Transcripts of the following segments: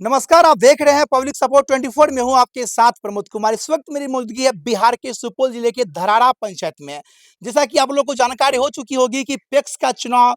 नमस्कार, आप देख रहे हैं पब्लिक सपोर्ट 24। में हूं आपके साथ प्रमोद कुमार। इस वक्त मेरी मौजूदगी है बिहार के सुपौल जिले के धराड़ा पंचायत में। जैसा कि आप लोगों को जानकारी हो चुकी होगी कि पैक्स का चुनाव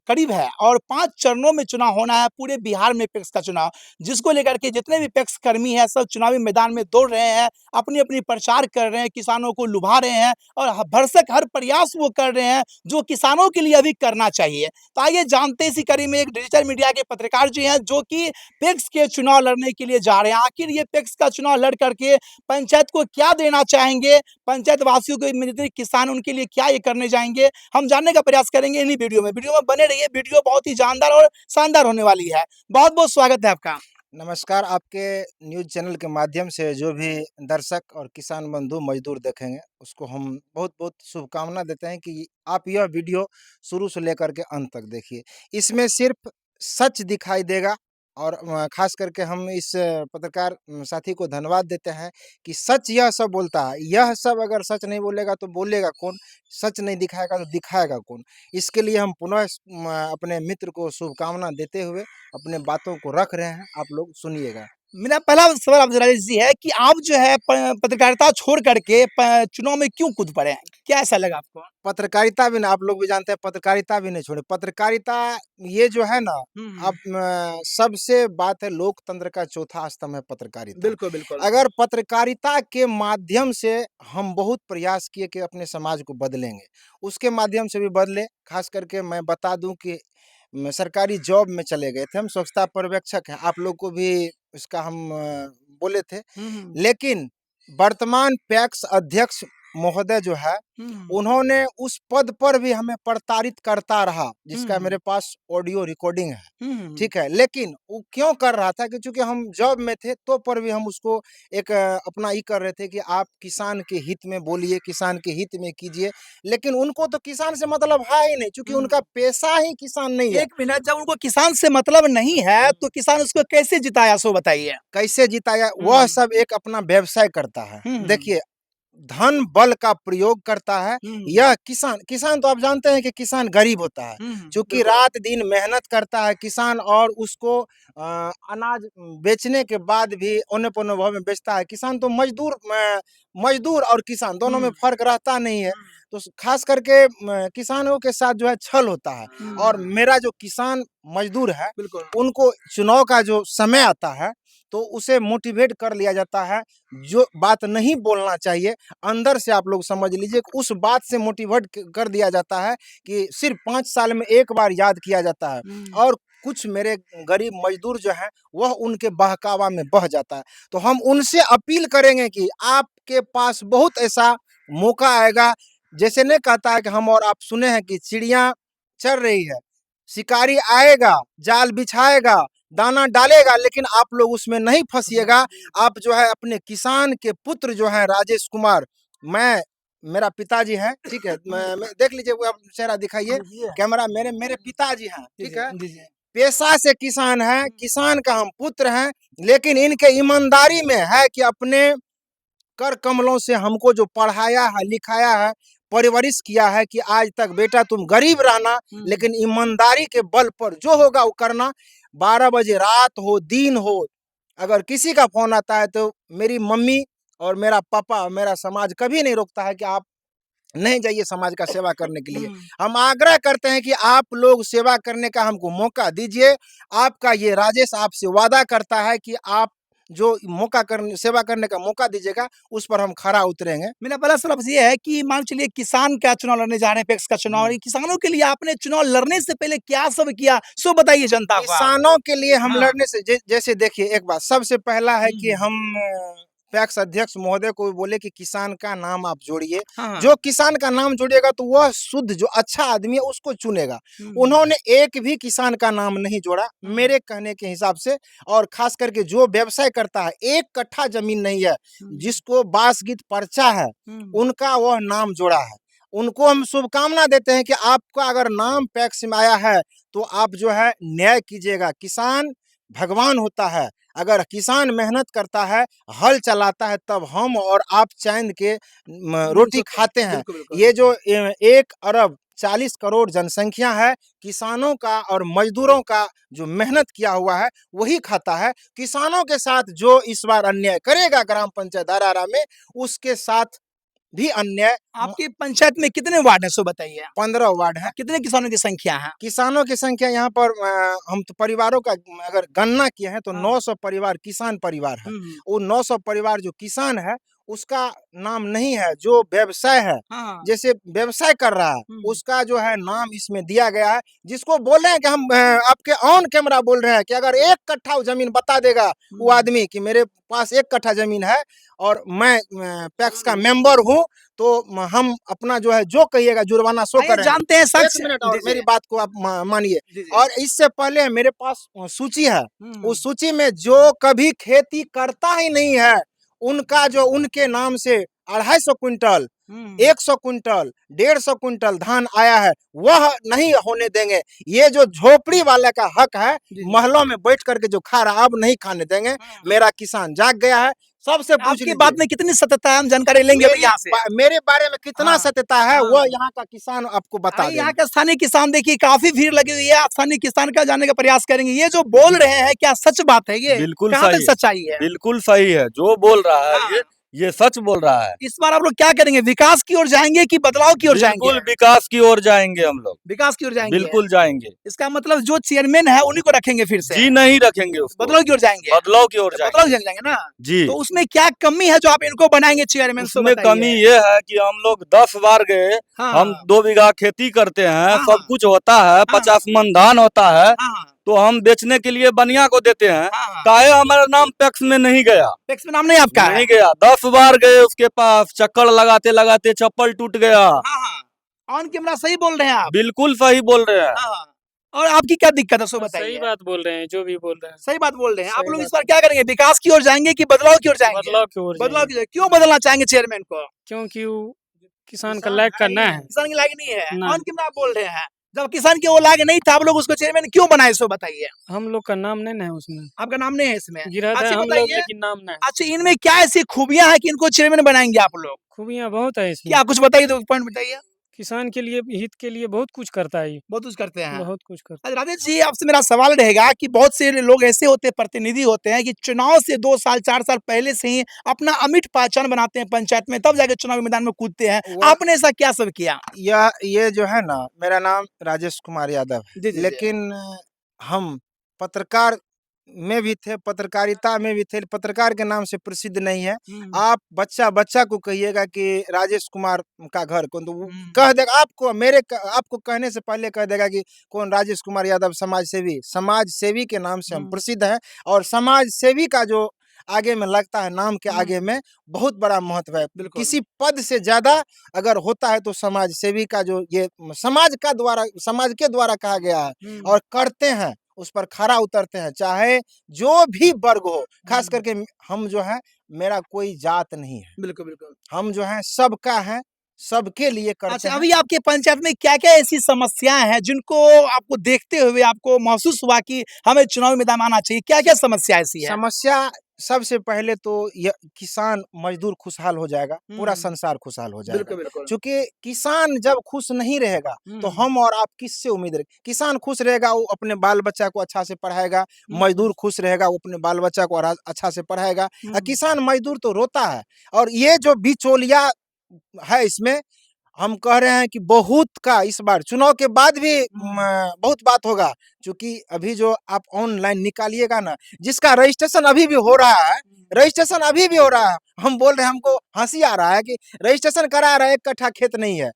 करीब है और 5 चरणों में चुनाव होना है पूरे बिहार में। पैक्स का चुनाव जिसको लेकर के जितने भी पैक्स कर्मी हैं सब चुनावी मैदान में दौड़ रहे हैं, अपनी अपनी प्रचार कर रहे हैं, किसानों को लुभा रहे हैं और भरसक हर प्रयास वो कर रहे हैं जो किसानों के लिए अभी करना चाहिए। तो आइए जानते हैं इसी कड़ी में एक डिजिटल मीडिया के पत्रकार जी हैं जो कि पैक्स के चुनाव लड़ने के लिए जा रहे हैं। आखिर ये पैक्स का चुनाव लड़ करके पंचायत को क्या देना चाहेंगे, पंचायत वासियों को किसान उनके लिए क्या ये करने जाएंगे, हम जानने का प्रयास करेंगे इन्हीं वीडियो में बने रहिए। वीडियो बहुत ही जानदार और शानदार होने वाली है। बहुत बहुत स्वागत है आपका। नमस्कार। आपके न्यूज़ चैनल के माध्यम से जो भी दर्शक और किसान बंधु मजदूर देखेंगे उसको हम बहुत-बहुत शुभकामना देते हैं कि आप यह वीडियो शुरू से लेकर के अंत तक देखिए। इसमें सिर्फ सच दिखाई देगा और ख़ास करके हम इस पत्रकार साथी को धन्यवाद देते हैं कि सच यह सब बोलता है। यह सब अगर सच नहीं बोलेगा तो बोलेगा कौन? सच नहीं दिखाएगा तो दिखाएगा कौन? इसके लिए हम पुनः अपने मित्र को शुभकामना देते हुए अपने बातों को रख रहे हैं, आप लोग सुनिएगा। मेरा पहला सवाल आपसे राजेश जी है कि आप जो है पत्रकारिता छोड़ करके चुनाव में क्यों कूद पड़े हैं? क्या ऐसा लगा आपको? पत्रकारिता भी ना, आप लोग भी जानते हैं, पत्रकारिता भी नहीं छोड़े। पत्रकारिता ये जो है ना, अब सबसे बात है, लोकतंत्र का चौथा स्तंभ है पत्रकारिता। बिल्कुल, बिल्कुल। अगर पत्रकारिता के माध्यम से हम बहुत प्रयास किए कि अपने समाज को बदलेंगे, उसके माध्यम से भी बदले। खास करके मैं बता दूं कि सरकारी जॉब में चले गए थे, हम स्वच्छता पर्यवेक्षक हैं, आप लोग को भी इसका हम बोले थे। हुँ, हुँ। लेकिन वर्तमान पैक्स अध्यक्ष महोदय जो है, हुँ, उन्होंने उस पद पर भी हमें प्रताड़ित करता रहा, जिसका हुँ। मेरे पास ऑडियो रिकॉर्डिंग है। हुँ, हुँ। ठीक है, लेकिन वो क्यों कर रहा था कि चूँकि हम जॉब में थे, तो पर भी हम उसको एक अपना ये कर रहे थे कि आप किसान के हित में बोलिए, किसान के हित में कीजिए। लेकिन उनको तो किसान से मतलब है ही नहीं, चूँकि उनका पेशा ही किसान नहीं है। 1 मिनट, जब उनको किसान से मतलब नहीं है, तो किसान उसको कैसे जिताया सो बताइए? कैसे जिताया? वह हुँ, सब एक अपना व्यवसाय करता है। हुँ, देखिए, धन बल का प्रयोग करता है। हुँ, यह किसान किसान तो आप जानते हैं कि किसान गरीब होता है। चूँकि बिल्कुल। रात दिन मेहनत करता है किसान, और उसको अनाज बेचने के बाद भी औने-पौने भाव में बेचता है। किसान तो मज़दूर और किसान दोनों में हुँ, फ़र्क रहता नहीं है। हुँ, तो ख़ास करके किसानों के साथ जो है छल होता है। और हुँ, मेरा जो किसान मज़दूर है, बिल्कुल। उनको चुनाव का जो समय आता है, तो उसे मोटिवेट कर लिया जाता है। जो बात नहीं बोलना चाहिए, अंदर से आप लोग समझ लीजिए कि उस बात से मोटिवेट कर दिया जाता है कि सिर्फ 5 साल में एक बार याद किया जाता है। हुँ, और कुछ मेरे गरीब मजदूर जो हैं, वह उनके बहकावा में बह जाता है। तो हम उनसे अपील करेंगे कि आपके पास बहुत ऐसा मौका आएगा। जैसे नहीं कहता है कि हम और आप सुने हैं कि चिड़िया चर रही है, शिकारी आएगा, जाल बिछाएगा, दाना डालेगा, लेकिन आप लोग उसमें नहीं फँसिएगा। आप जो है अपने किसान के पुत्र जो हैं राजेश कुमार, मैं मेरा पिताजी हैं, ठीक है? मैं देख लीजिए, वो आप चेहरा दिखाइए, दीजिए, कैमरा मेरे मेरे पिताजी हैं, ठीक दीजिए, है? दीजिए। पेशा से किसान हैं, किसान का हम पुत्र हैं, लेकिन इनके ईमानदारी में है कि अपने कर कमलों से हमको जो पढ़ाया है, लिखाया है, परवरिश किया है कि आज तक बेटा तुम गरीब रहना, हुँ, लेकिन ईमानदारी के बल पर जो होगा वो करना। 12 बजे रात हो, दिन हो, अगर किसी का फ़ोन आता है तो मेरी मम्मी और मेरा पापा और मेरा समाज कभी नहीं रोकता है कि आप नहीं जाइए समाज का सेवा करने के लिए। हुँ। हम आग्रह करते हैं कि आप लोग सेवा करने का हमको मौका दीजिए। आपका ये राजेश आपसे वादा करता है कि आप जो मौका करने सेवा करने का मौका दीजिएगा, उस पर हम खरा उतरेंगे। मेरा पहला सवाल आपसे ये है कि मान चलिए किसान का चुनाव लड़ने जा रहे हैं, पैक्स का चुनाव, और ये किसानों के लिए आपने चुनाव लड़ने से पहले क्या सब किया? सो बताइए जनता को आप। किसानों के लिए हम हाँ। लड़ने से जैसे देखिए, एक बात सबसे पहला है कि हुँ, हम पैक्स अध्यक्ष महोदय को भी बोले कि किसान का नाम आप जोड़िए। हाँ, हाँ। जो किसान का नाम जोड़ेगा तो वह शुद्ध जो अच्छा आदमी है उसको चुनेगा। हुँ, उन्होंने एक भी किसान का नाम नहीं जोड़ा हुँ, मेरे कहने के हिसाब से। और खास करके जो व्यवसाय करता है, 1 कट्ठा ज़मीन नहीं है, हुँ, जिसको बासगीत पर्चा है, हुँ, उनका वह नाम जोड़ा है। उनको हम शुभकामना देते हैं कि आपका अगर नाम पैक्स में आया है, तो आप जो है न्याय कीजिएगा। किसान भगवान होता है। अगर किसान मेहनत करता है, हल चलाता है, तब हम और आप चैन के नींद रोटी सोते हैं। खाते हैं। बिल्कुल, बिल्कुल। ये जो 1 अरब 40 करोड़ जनसंख्या है, किसानों का और मजदूरों का जो मेहनत किया हुआ है वही खाता है। किसानों के साथ जो इस बार अन्याय करेगा ग्राम पंचायत धरारा में, उसके साथ भी अन्याय। आपकी पंचायत में कितने वार्ड हैं सो बताइए? 15 वार्ड है। कितने किसानों की संख्या है? किसानों की संख्या यहाँ पर हम तो परिवारों का अगर गणना किए हैं तो हाँ। 900 परिवार किसान परिवार है। वो 900 परिवार जो किसान है उसका नाम नहीं है, जो व्यवसाय है, हाँ। जैसे व्यवसाय कर रहा है उसका जो है नाम इसमें दिया गया है। जिसको बोल रहे हैं कि हम आपके ऑन कैमरा बोल रहे हैं कि अगर 1 कट्ठा जमीन बता देगा वो आदमी कि मेरे पास 1 कट्ठा जमीन है और मैं पैक्स का मेंबर हूँ, तो हम अपना जो है जो कहिएगा जुर्माना सो आइए करेंगे। जानते हैं 1 सच। मिनट और जी, जी। मेरी बात को आप मानिए। जी, जी। और इससे पहले मेरे पास सूची है, हम्म। उस सूची में जो कभी खेती करता ही नहीं है उनका जो उनके नाम से 250 क्विंटल, 100 क्विंटल, 150 क्विंटल धान आया है वह नहीं होने देंगे। ये जो झोपड़ी वाले का हक है जी, जी। महलों में बैठ करके जो खा रहा अब नहीं खाने देंगे। मेरा किसान जाग गया है, सबसे पूछ आपकी लीजिए। बात में कितनी सत्यता है, हम जानकारी लेंगे अभी यहाँ से। मेरे बारे में कितना हाँ, सत्यता है हाँ। वो यहाँ का किसान आपको बता आइए यहाँ देंगे। का स्थानीय किसान देखिए काफी भीड़ लगी हुई है, स्थानीय किसान का जानने का प्रयास करेंगे। ये जो बोल रहे हैं क्या सच बात है? ये बिल्कुल कहाँ तक सही, सच्चाई है? बिल्कुल सही है। जो बोल रहा है हाँ। ये सच बोल रहा है। इस बार आप लोग क्या करेंगे? विकास की ओर जाएंगे कि बदलाव की ओर जाएंगे? बिल्कुल विकास की ओर जाएंगे हम लोग, विकास की ओर जाएंगे। बिल्कुल जाएंगे। इसका मतलब जो चेयरमैन है उन्हीं को रखेंगे फिर से? जी नहीं रखेंगे उसको, बदलाव की ओर जाएंगे। बदलाव की ओर बदलाव जाएंगे। की ओर जाएंगे ना? जी। तो उसमें क्या कमी है जो आप इनको बनाएंगे चेयरमैन? सो उसमें बताइए। कमी ये है कि हम लोग 10 बार गए, हाँ। हम 2 बीघा खेती करते हैं, हाँ, सब कुछ होता है, 50 मन धान होता है, हाँ, तो हम बेचने के लिए बनिया को देते हैं। हाँ। काहे हमारा नाम पैक्स में नहीं गया? टैक्स में नाम नहीं आपका है? नहीं गया। 10 बार गए उसके पास, चक्कर लगाते लगाते चप्पल टूट गया। हाँ। ऑन कैमरा सही बोल रहे हैं आप? बिल्कुल सही बोल रहे हैं। हाँ। और आपकी क्या दिक्कत है सो बताइए? सही बात बोल रहे हैं, जो भी बोल रहे हैं। सही बात बोल रहे हैं। आप सही लोग इस बात बार क्या करेंगे? विकास की ओर जाएंगे कि बदलाव की ओर जाएंगे? बदलाव की ओर बदलाव जाएंगे, की ओर। क्यों बदलना चाहेंगे चेयरमैन को? क्योंकि वो किसान का लायक करना है। किसान की लायक नहीं है। नहीं। ऑन कैमरा आप बोल रहे हैं। जब किसान के वो लायक नहीं था, आप लोग उसको चेयरमैन क्यों बनाए सो बताइए? हम लोग का नाम नहीं है उसमें, आपका नाम नहीं है इसमें? गिरा था अच्छा हम लोग बताइए। लेकिन नाम नहीं। अच्छा इनमें क्या ऐसी खूबियां हैं कि इनको चेयरमैन बनाएंगे आप लोग? खूबियाँ बहुत है इसमें। क्या कुछ बताइए, तो पॉइंट बताइए। किसान के लिए, हित के लिए बहुत कुछ करता है ये, बहुत कुछ करते हैं। बहुत कुछ करता अच्छा, राजेश जी आपसे मेरा सवाल रहेगा कि बहुत से लोग ऐसे होते हैं, प्रतिनिधि होते हैं कि चुनाव से 2 साल 4 साल पहले से ही अपना अमिट पहचान बनाते हैं पंचायत में, तब जाके चुनाव मैदान में कूदते हैं। आपने ऐसा क्या सब किया? ये जो है ना, मेरा नाम राजेश कुमार यादव है। जी, जी, जी। लेकिन हम पत्रकार में भी थे, पत्रकारिता में भी थे, पत्रकार के नाम से प्रसिद्ध नहीं है। आप बच्चा को कहिएगा कि राजेश कुमार का घर कौन, तो वो कह देगा आपको, आपको कहने से पहले कह देगा कि कौन राजेश कुमार यादव समाज सेवी के नाम से हम प्रसिद्ध हैं। और समाज सेवी का जो आगे में लगता है, नाम के आगे में बहुत बड़ा महत्व है। किसी पद से ज्यादा अगर होता है तो समाज सेवी का जो ये समाज के द्वारा कहा गया है और करते हैं, उस पर खरा उतरते हैं, चाहे जो भी वर्ग हो। खास करके हम जो है, मेरा कोई जात नहीं है, बिल्कुल, बिल्कुल। हम जो है सबका है, सबके लिए करते अच्छा हैं। अभी आपके पंचायत में क्या-क्या ऐसी समस्याएं हैं जिनको आपको देखते हुए आपको महसूस हुआ कि हमें चुनावी मैदान आना चाहिए? क्या-क्या समस्या ऐसी है? समस्या सबसे पहले तो ये किसान मजदूर खुशहाल हो जाएगा, पूरा संसार खुशहाल हो जाएगा। बिल्कुल, बिल्कुल। क्योंकि किसान जब खुश नहीं रहेगा तो हम और आप किससे उम्मीद रखें? किसान खुश रहेगा, वो अपने बाल बच्चा को अच्छा से पढ़ाएगा। मजदूर खुश रहेगा, वो अपने बाल बच्चा को अच्छा से पढ़ाएगा। किसान मजदूर तो रोता है। और ये जो बिचौलिया है, इसमें हम कह रहे हैं कि बहुत का इस बार चुनाव के बाद भी बहुत बात होगा। क्योंकि अभी जो आप ऑनलाइन निकालिएगा ना, जिसका रजिस्ट्रेशन अभी भी हो रहा है, हम बोल रहे हैं, हमको हंसी आ रहा है कि रजिस्ट्रेशन करा रहा है, 1 कट्ठा खेत नहीं है,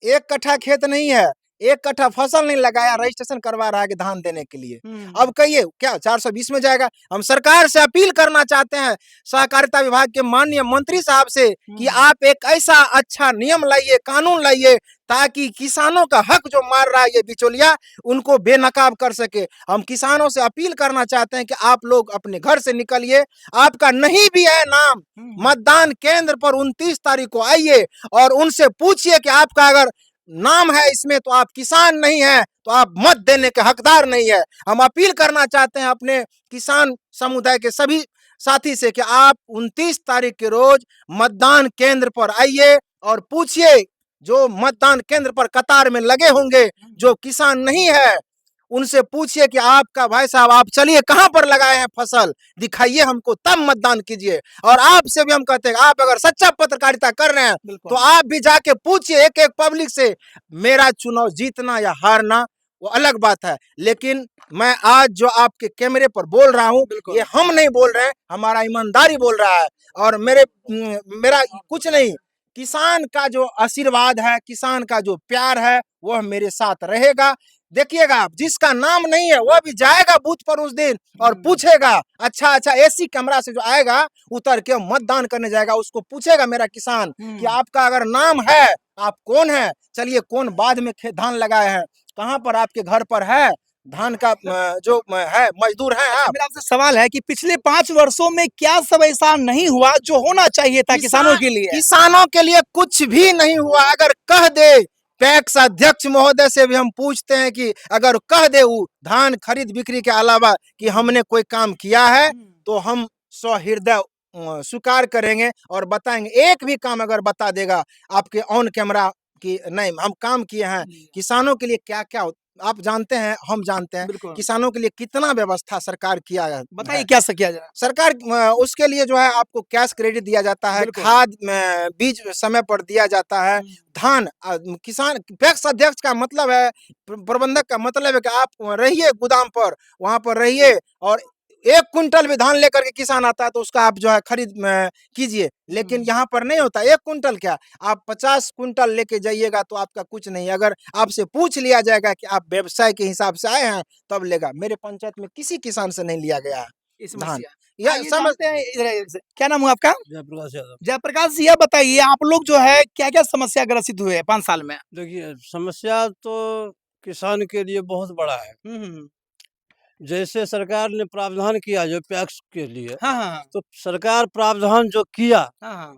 1 कट्ठा खेत नहीं है, 1 कट्ठा फसल नहीं लगाया, रजिस्ट्रेशन करवा रहा है कि धान देने के लिए। अब कहिए क्या 420 में जाएगा? हम सरकार से अपील करना चाहते हैं, सहकारिता विभाग के माननीय मंत्री साहब से, कि आप एक ऐसा अच्छा नियम लाइए, कानून लाइए, ताकि किसानों का हक जो मार रहा है ये बिचौलिया, उनको बेनकाब कर सके। हम किसानों से अपील करना चाहते हैं कि आप लोग अपने घर से निकलिए, आपका नहीं भी है नाम, मतदान केंद्र पर 29 तारीख को आइए और उनसे पूछिए कि आपका अगर नाम है इसमें तो आप किसान नहीं है, तो आप मत देने के हकदार नहीं है। हम अपील करना चाहते हैं अपने किसान समुदाय के सभी साथी से कि आप 29 तारीख के रोज मतदान केंद्र पर आइए और पूछिए जो मतदान केंद्र पर कतार में लगे होंगे, जो किसान नहीं है, उनसे पूछिए कि आपका भाई साहब आप चलिए कहाँ पर लगाए हैं फसल, दिखाइए हमको, तब मतदान कीजिए। और आपसे भी हम कहते हैं आप अगर सच्चा पत्रकारिता कर रहे हैं तो आप भी जाके पूछिए एक एक पब्लिक से। मेरा चुनाव जीतना या हारना वो अलग बात है, लेकिन मैं आज जो आपके कैमरे पर बोल रहा हूँ ये हम नहीं बोल रहे हैं, हमारा ईमानदारी बोल रहा है। और मेरा कुछ नहीं, किसान का जो आशीर्वाद है, किसान का जो प्यार है वह मेरे साथ रहेगा। देखिएगा आप, जिसका नाम नहीं है वह भी जाएगा बूथ पर उस दिन और पूछेगा, अच्छा एसी कमरा से जो आएगा उतर के मतदान करने जाएगा, उसको पूछेगा मेरा किसान कि आपका अगर नाम है आप कौन है, चलिए कौन बाद में धान लगाए हैं, कहाँ पर आपके घर पर है धान का जो है मजदूर है आप। मेरा आपसे सवाल है कि पिछले 5 वर्षों में क्या सब ऐसा नहीं हुआ जो होना चाहिए था किसानों के लिए? किसानों के लिए कुछ भी नहीं हुआ। अगर कह दे पैक्स अध्यक्ष महोदय से भी हम पूछते हैं कि अगर कह दे वो धान खरीद बिक्री के अलावा कि हमने कोई काम किया है तो हम सहृदय स्वीकार करेंगे और बताएंगे। एक भी काम अगर बता देगा आपके ऑन कैमरा कि नहीं हम काम किए हैं, किसानों के लिए क्या क्या आप जानते हैं, हम जानते हैं किसानों के लिए कितना व्यवस्था सरकार किया है। बताइए क्या किया जाए? सरकार उसके लिए जो है आपको कैश क्रेडिट दिया जाता है, खाद बीज समय पर दिया जाता है, धान किसान पैक्स अध्यक्ष का मतलब है, प्रबंधक का मतलब है कि आप रहिए गोदाम पर, वहां पर रहिए और 1 क्विंटल भी धान लेकर के किसान आता है तो उसका आप जो है खरीद कीजिए। लेकिन यहाँ पर नहीं होता। 1 क्विंटल क्या, आप 50 क्विंटल लेके जाइएगा तो आपका कुछ नहीं। अगर आपसे पूछ लिया जाएगा कि आप व्यवसाय के हिसाब से आए हैं तब लेगा। मेरे पंचायत में किसी किसान से नहीं लिया गया है धान। समझते हैं। क्या नाम हुआ आपका? जयप्रकाश यादव। जयप्रकाश जी, यह बताइए आप लोग जो है क्या क्या समस्या ग्रसित हुए 5 साल में? देखिए समस्या तो किसान के लिए बहुत बड़ा है। जैसे सरकार ने प्रावधान किया जो पैक्स के लिए, तो सरकार प्रावधान जो किया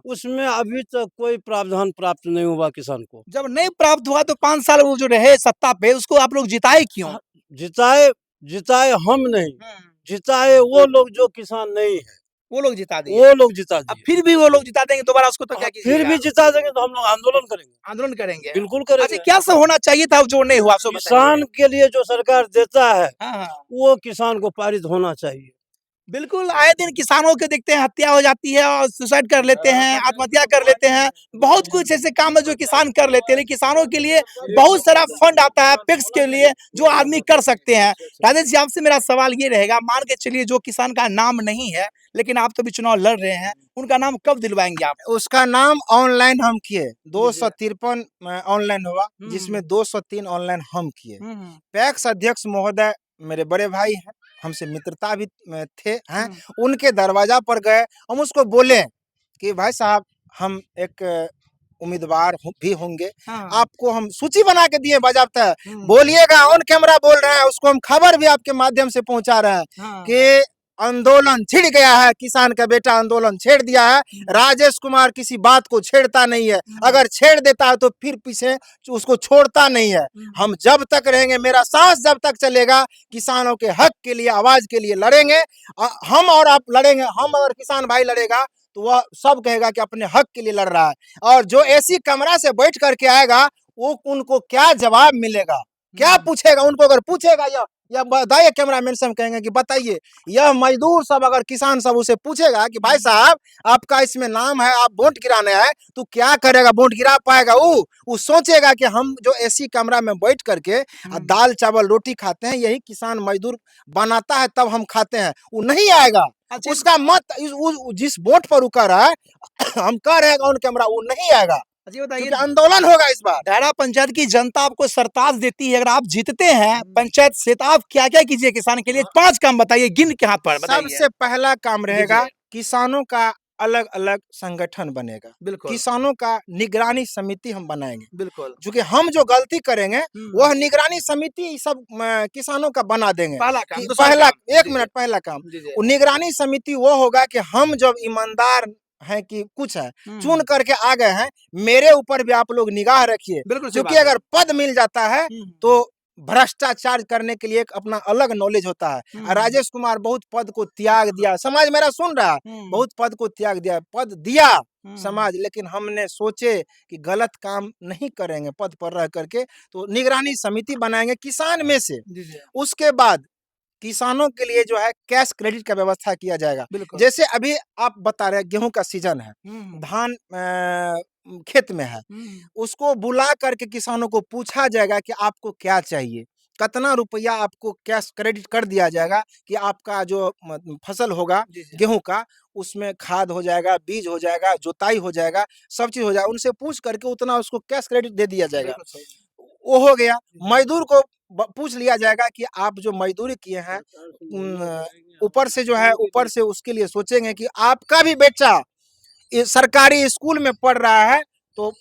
उसमें अभी तक कोई प्रावधान प्राप्त नहीं हुआ किसान को। जब नहीं प्राप्त हुआ तो 5 साल वो जो रहे सत्ता पे उसको आप लोग जिताए क्यों? जिताए हम नहीं, जिताए वो लोग जो किसान नहीं है, वो लोग जिता दिए। वो लोग जिता दिए। फिर भी वो लोग जिता देंगे दोबारा उसको तो क्या कीजिएगा? फिर भी जिता देंगे तो हम लोग आंदोलन करेंगे। आंदोलन करेंगे? बिल्कुल करेंगे। अच्छा, क्या सब होना चाहिए था जो नहीं हुआ? किसान के लिए जो सरकार देता है वो किसान को पारित होना चाहिए। बिल्कुल, आए दिन किसानों के देखते हैं हत्या हो जाती है और सुसाइड कर लेते हैं, आत्महत्या कर लेते हैं। बहुत कुछ ऐसे काम है जो किसान कर लेते हैं, लेकिन किसानों के लिए बहुत सारा फंड आता है पैक्स के लिए जो आदमी कर सकते हैं। राजेश जी, आपसे मेरा सवाल ये रहेगा, मान के चलिए जो किसान का नाम नहीं है लेकिन आप तो भी चुनाव लड़ रहे हैं, उनका नाम कब दिलवाएंगे आप? उसका नाम ऑनलाइन हम किए, 253 ऑनलाइन हुआ जिसमें 203 ऑनलाइन हम किए। पैक्स अध्यक्ष महोदय मेरे बड़े भाई हैं, हमसे मित्रता भी थे हैं, उनके दरवाजा पर गए, हम उसको बोले कि भाई साहब हम एक उम्मीदवार भी होंगे, आपको हम सूची बना के दिए बाज़ाब्ता, बोलिएगा, ऑन कैमरा बोल रहे हैं, उसको हम खबर भी आपके माध्यम से पहुंचा रहे हैं कि आंदोलन छिड़ गया है, किसान का बेटा आंदोलन छेड़ दिया है। राजेश कुमार किसी बात को छेड़ता नहीं है, अगर छेड़ देता है तो फिर पीछे उसको छोड़ता नहीं है। हम जब तक रहेंगे, मेरा सांस जब तक चलेगा, किसानों के हक के लिए, आवाज के लिए लड़ेंगे। हम और आप लड़ेंगे, हम अगर किसान भाई लड़ेगा तो वह सब कहेगा कि अपने हक के लिए लड़ रहा है। और जो एसी कमरा से बैठ करके आएगा वो उनको क्या जवाब मिलेगा, क्या पूछेगा उनको? अगर पूछेगा या बताइए, कैमरामैन से हम कहेंगे कि बताइए, यह मजदूर सब अगर किसान सब उसे पूछेगा कि भाई साहब आपका इसमें नाम है, आप वोट गिराने आए, तो क्या करेगा? वोट गिरा पाएगा? वो सोचेगा कि हम जो एसी कमरा में बैठ करके दाल चावल रोटी खाते हैं, यही किसान मजदूर बनाता है तब हम खाते हैं, वो नहीं आएगा। उसका मत जिस वोट पर रुका रहा है हम कह रहे हैं ऑन कैमरा, वो नहीं आएगा। बताइए, आंदोलन होगा इस बार। धैरा पंचायत की जनता आपको सरताज देती है, अगर आप जीतते हैं पंचायत से तो आप क्या क्या कीजिए किसान के लिए? 5 काम बताइए, गिन के हाथ पर बताइए। सबसे पहला काम रहेगा किसानों का अलग अलग संगठन बनेगा, किसानों का निगरानी समिति हम बनाएंगे। बिल्कुल, क्योंकि हम जो गलती करेंगे वह निगरानी समिति सब किसानों का बना देंगे। पहला काम, पहला काम निगरानी समिति वो होगा कि हम जब ईमानदार है कि कुछ है चुन करके आ गए हैं, मेरे ऊपर भी आप लोग निगाह रखिए, क्योंकि अगर पद मिल जाता है तो भ्रष्टाचार करने के लिए एक अपना अलग नॉलेज होता है। राजेश कुमार बहुत पद को त्याग दिया, समाज मेरा सुन रहा है, बहुत पद को त्याग दिया, पद दिया समाज, लेकिन हमने सोचे कि गलत काम नहीं करेंगे पद पर रह करके, तो निगरानी समिति बनाएंगे किसान में से। जी, जी। उसके बाद किसानों के लिए जो है कैश क्रेडिट का व्यवस्था किया जाएगा। बिल्कुल। जैसे अभी आप बता रहे हैं गेहूं का सीजन है, हुँ, धान खेत में है, हुँ, उसको बुला करके किसानों को पूछा जाएगा कि आपको क्या चाहिए, कितना रुपया आपको कैश क्रेडिट कर दिया जाएगा कि आपका जो फसल होगा जी, जी। गेहूं का, उसमें खाद हो जाएगा, बीज हो जाएगा, जोताई हो जाएगा, सब चीज हो जाएगा। उनसे पूछ करके उतना उसको कैश क्रेडिट दे दिया जाएगा। बिल्कुल सही। वो हो गया। मजदूर को पूछ लिया जाएगा कि आप जो मजदूरी किए हैं, ऊपर से जो है, ऊपर से उसके लिए सोचेंगे कि आपका भी बेटा सरकारी स्कूल में पढ़ रहा है, तो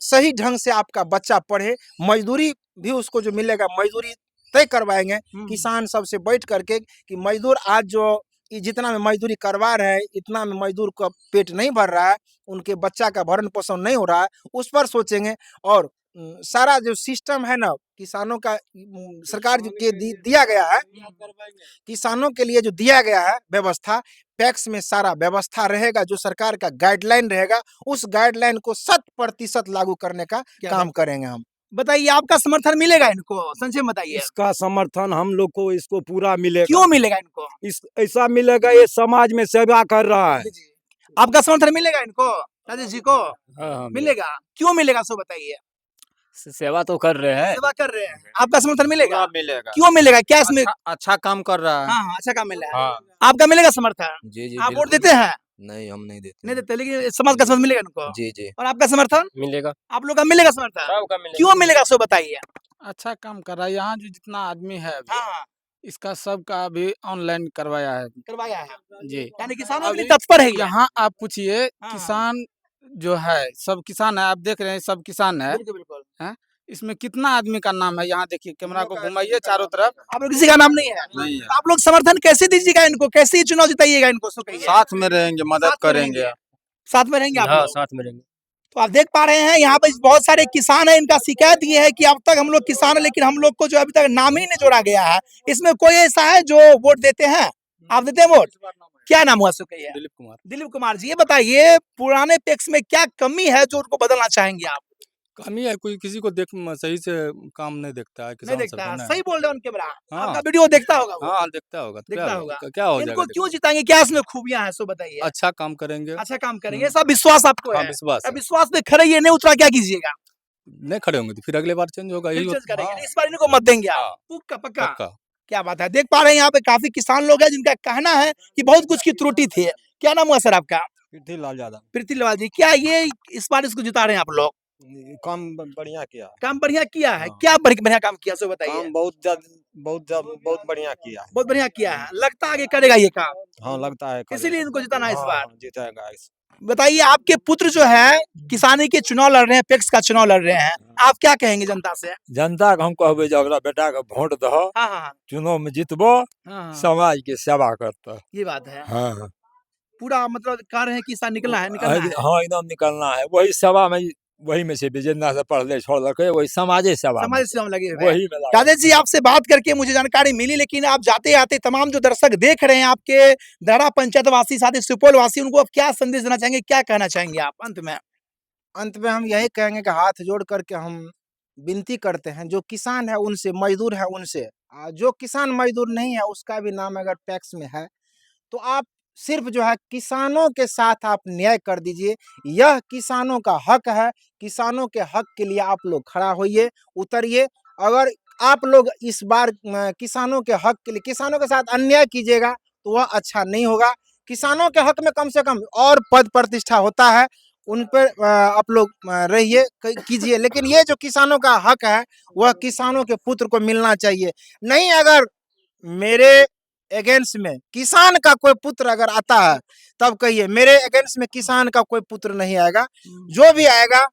सही ढंग से आपका बच्चा पढ़े, मजदूरी भी उसको जो मिलेगा मजदूरी तय करवाएंगे किसान सबसे बैठ करके कि मजदूर आज जो जितना में मजदूरी करवा रहे हैं, इतना में मजदूर का पेट नहीं भर रहा है, उनके बच्चा का भरण पोषण नहीं हो रहा है, उस पर सोचेंगे। और सारा जो सिस्टम है ना किसानों का, सरकार के दिया गया है, किसानों के लिए जो दिया गया है व्यवस्था, पैक्स में सारा व्यवस्था रहेगा, जो सरकार का गाइडलाइन रहेगा, उस गाइडलाइन को 100% लागू करने का काम करेंगे हम। बताइए आपका समर्थन मिलेगा इनको? संक्षेप में बताइए। इसका समर्थन हम लोग को इसको पूरा मिलेगा। क्यों मिलेगा इनको? इस ऐसा मिलेगा, ये समाज में सेवा कर रहा है। जी, जी। आपका समर्थन मिलेगा इनको? राजेश जी को हाँ, मिलेगा? क्यों मिलेगा सो बताइए? सेवा तो कर रहे हैं। सेवा कर रहे हैं। आपका समर्थन मिलेगा? पूरा मिलेगा। क्यों मिलेगा? क्या इसमें? अच्छा काम कर रहा है। हाँ, हाँ, अच्छा काम मिल रहा है। हाँ। आपका मिलेगा समर्थन? जी, जी, आप वोट बिल्कुल। देते हैं? नहीं, हम नहीं देते। नहीं देते, लेकिन समाज का समर्थन मिलेगा इनको? जी, जी। और आपका समर्थन? मिलेगा। आप लोग का मिलेगा समर्थन? सबका मिलेगा। क्यों मिलेगा सो बताइए? अच्छा काम कर रहा है। यहाँ जो जितना आदमी है अभी, हाँ, हाँ, इसका सबका अभी ऑनलाइन करवाया है करवाया है। जी। यानी किसानों के लिए अभी तत्पर है ये। यहाँ आप पूछिए, हाँ। किसान जो है, सब किसान है, आप देख रहे हैं सब किसान है। बिल्कुल, बिल्कुल। इसमें कितना आदमी का नाम है, यहाँ देखिए, कैमरा को घुमाइए चारों तरफ। आप लोग किसी का नाम नहीं है? नहीं है। आप लोग समर्थन कैसे दीजिएगा इनको? कैसे चुनाव जिताइएगा इनको सो कहिए? साथ में रहेंगे, मदद साथ में करेंगे। रहेंगे। साथ में रहेंगे आप हाँ, लोग? साथ में रहेंगे। तो आप देख पा रहे हैं यहाँ पे बहुत सारे किसान हैं, इनका शिकायत ये है कि अब तक हम लोग किसान हैं, लेकिन हम लोग को जो अभी तक नाम ही नहीं जोड़ा गया है। इसमें कोई ऐसा है जो वोट देते हैं? आप देते हैं वोट? क्या नाम हुआ सो कहिए? दिलीप कुमार। दिलीप कुमार जी, ये बताइए पुराने पैक्स में क्या कमी है जो उनको बदलना चाहेंगे आप? कमी है, कोई किसी को देख सही से काम नहीं देखता है नहीं किसान देखता है, सब सही बोल रहे हैं उनके बरा। हाँ। आपका वीडियो देखता होगा वो? हाँ, देखता होगा तो देखता क्या होगा। क्या हो इनको जाएगा क्यों जिताएंगे? क्या इसमें खूबियां हैं सो बताइए? अच्छा काम करेंगे। अच्छा काम करेंगे, सब विश्वास आपको हाँ, है? विश्वास अब है। विश्वास पे खड़े ये नहीं उतरा, क्या कीजिएगा? नहीं खड़े होंगे तो फिर अगले बार चेंज होगा, यही फिर चेंज होता- करेंगे, हाँ, इस बार इनको मत देंगे आप? हाँ। पक्का पक्का? पक्का। क्या बात है, देख पा रहे हैं यहाँ पे काफी किसान लोग हैं जिनका कहना है कि बहुत कुछ की त्रुटि थी। क्या नाम हुआ सर आपका? पृथ्वीलाल यादव। पृथ्वीलाल जी, क्या ये इस बार इसको जिता रहे हैं आप लोग? काम बढ़िया किया। काम बढ़िया किया है? हाँ। क्या बढ़िया काम किया सो बताइए? काम बहुत बढ़िया किया है। बहुत बढ़िया किया है, लगता है कि करेगा ये काम, हाँ, लगता है इसीलिए इनको जिताना है इस बार। जीतेगा। बताइए आपके पुत्र जो है किसानी के चुनाव लड़ रहे हैं, पैक्स का चुनाव लड़ रहे हैं, आप क्या कहेंगे जनता से? जनता के हम कहबे जे ओकरा बेटा के वोट दहो, हाँ हाँ चुनाव में जितबो, हाँ, समाज के सेवा करता। ये बात है। हाँ, पूरा मतलब कह रहे हैं कि इस निकलना है, निकलना है। हाँ, एकदम निकलना है। वही सेवा में, वही में से जितना से पढ़ले छोड़ वही समाजे सेवा में। समाज सेवा में लगे हुए हैं। वही में लगा। राजेश जी, आपसे बात करके मुझे जानकारी मिली, लेकिन आप जाते आते तमाम जो दर्शक देख रहे हैं आपके दरा पंचायत वासी, साथ ही सुपौल वासी, उनको आप क्या संदेश देना चाहेंगे, क्या कहना चाहेंगे आप अंत में? अंत में हम यही कहेंगे कि हाथ जोड़ करके हम विनती करते हैं, जो किसान है उनसे, मजदूर है उनसे, जो किसान मजदूर नहीं है उसका भी नाम अगर पैक्स में है, तो आप सिर्फ जो है किसानों के साथ आप न्याय कर दीजिए। यह किसानों का हक है, किसानों के हक के लिए आप लोग खड़ा होइए, उतरिए। अगर आप लोग इस बार किसानों के हक के लिए किसानों के साथ अन्याय कीजिएगा तो वह अच्छा नहीं होगा। किसानों के हक में कम से कम और पद प्रतिष्ठा होता है, उन पर आप लोग रहिए, कीजिए, लेकिन ये जो किसानों का हक है वह किसानों के पुत्र को मिलना चाहिए। नहीं, अगर मेरे अगेंस्ट में किसान का कोई पुत्र अगर आता है तब कहिए, मेरे अगेंस्ट में किसान का कोई पुत्र नहीं आएगा। जो भी आएगा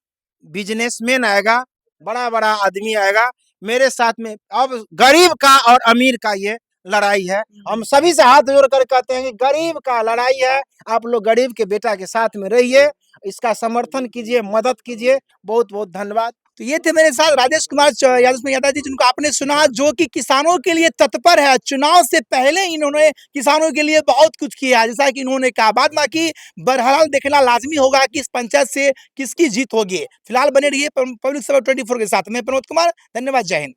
बिजनेसमैन आएगा, बड़ा बड़ा आदमी आएगा मेरे साथ में। अब गरीब का और अमीर का ये लड़ाई है, हम सभी से हाथ जोड़ कर कहते हैं कि गरीब का लड़ाई है, आप लोग गरीब के बेटा के साथ में रहिए, इसका समर्थन कीजिए, मदद कीजिए। बहुत बहुत धन्यवाद। तो ये थे मेरे साथ राजेश कुमार यादव जी, जिनको आपने सुना, जो कि किसानों के लिए तत्पर है। चुनाव से पहले इन्होंने किसानों के लिए बहुत कुछ किया, जैसा कि इन्होंने कहा। बाद बाकी बहरहाल देखना लाजमी होगा कि इस पंचायत से किसकी जीत होगी। फिलहाल बने रहिए पब्लिक खबर 24 के साथ। मैं प्रमोद कुमार, धन्यवाद, जय हिंद।